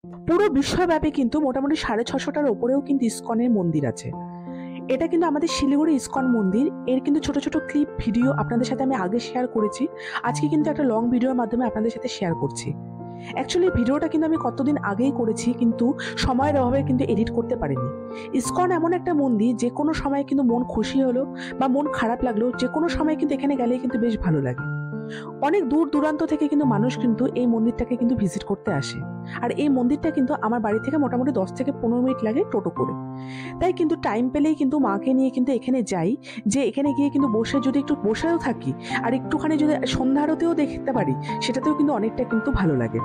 পুরো বিশ্বব্যাপী কিন্তু মোটামুটি 650টার ওপরেও কিন্তু ইসকনের মন্দির আছে। এটা কিন্তু আমাদের শিলিগুড়ি ইসকন মন্দির। এর কিন্তু ছোট ছোট ক্লিপ ভিডিও আপনাদের সাথে আমি আগে শেয়ার করেছি। আজকে কিন্তু একটা লং ভিডিওর মাধ্যমে আপনাদের সাথে শেয়ার করছি। অ্যাকচুয়ালি ভিডিওটা কিন্তু আমি কতদিন আগেই করেছি, কিন্তু সময়ের অভাবে কিন্তু এডিট করতে পারিনি। ইসকন এমন একটা মন্দির, যে কোনো সময় কিন্তু মন খুশি হলো বা মন খারাপ লাগলো, যে কোনো সময় কিন্তু এখানে গেলে কিন্তু বেশ ভালো লাগে। অনেক দূর দূরান্ত থেকে কিন্তু মানুষ কিন্তু এই মন্দিরটাকে কিন্তু ভিজিট করতে আসে। আর এই মন্দিরটা কিন্তু আমার বাড়ি থেকে মোটামুটি 10 থেকে 15 মিনিট লাগে টোটো করে। তাই কিন্তু টাইম পেলেই কিন্তু মাকে নিয়ে কিন্তু এখানে যাই, যে এখানে গিয়ে কিন্তু বসে যদি একটু বসেও থাকি আর একটুখানি যদি সন্ধ্যা আরতিও দেখতে পারি, সেটাতেও কিন্তু অনেকটা কিন্তু ভালো লাগে।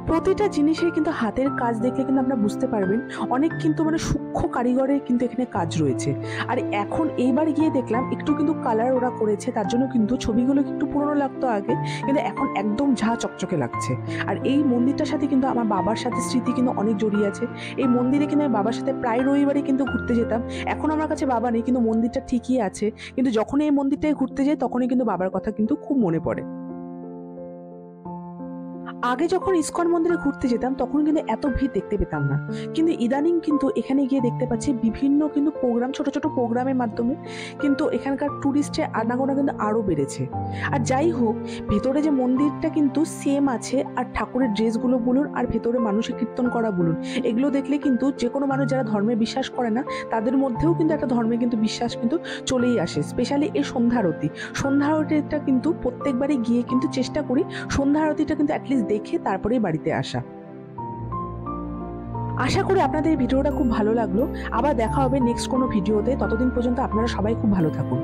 প্রতিটা জিনিসের কিন্তু হাতের কাজ দেখলে কিন্তু আপনারা বুঝতে পারবেন অনেক কিন্তু সূক্ষ্ম কারিগরের কিন্তু এখানে কাজ রয়েছে। আর এখন এইবার গিয়ে দেখলাম একটু কিন্তু কালার ওরা করেছে, তার জন্য কিন্তু ছবিগুলো একটু পুরনো লাগতো আগে, কিন্তু এখন একদম ঝা চকচকে লাগছে। আর এই মন্দিরটার সাথে কিন্তু আমার বাবার সাথে স্মৃতি কিন্তু অনেক জড়িয়ে আছে। এই মন্দিরে কিন্তু আমি বাবার সাথে প্রায় রবিবারই কিন্তু ঘুরতে যেতাম। এখন আমার কাছে বাবা নেই, কিন্তু মন্দিরটা ঠিকই আছে। কিন্তু যখনই এই মন্দিরটায় ঘুরতে যাই তখনই কিন্তু বাবার কথা কিন্তু খুব মনে পড়ে। আগে যখন ইসকন মন্দিরে ঘুরতে যেতাম তখন কিন্তু এত ভিড় দেখতে পেতাম না, কিন্তু ইদানিং কিন্তু এখানে গিয়ে দেখতে পাচ্ছি বিভিন্ন কিন্তু প্রোগ্রাম, ছোট ছোট প্রোগ্রামের মাধ্যমে কিন্তু এখানকার ট্যুরিস্টের আনাগোনা কিন্তু আরো বেড়েছে। আর যাই হোক, ভেতরে যে মন্দিরটা কিন্তু সেম আছে, আর ঠাকুরের ড্রেসগুলো বলুন আর ভেতরে মানুষের কীর্তন করা বলুন, এগুলো দেখলে কিন্তু যে কোনো মানুষ যারা ধর্মে বিশ্বাস করে না তাদের মধ্যেও কিন্তু একটা ধর্মে কিন্তু বিশ্বাস কিন্তু চলেই আসে। স্পেশালি এই সন্ধ্যা আরতি, সন্ধ্যা আরতিটা কিন্তু প্রত্যেকবারই গিয়ে কিন্তু চেষ্টা করি সন্ধ্যা আরতিটা কিন্তু অ্যাটলিস্ট দেখে তারপরেই বাড়িতে আসা। আশা করি আপনাদের এই ভিডিওটা খুব ভালো লাগলো। আবার দেখা হবে নেক্সট কোনো ভিডিওতে। ততদিন পর্যন্ত আপনারা সবাই খুব ভালো থাকুন।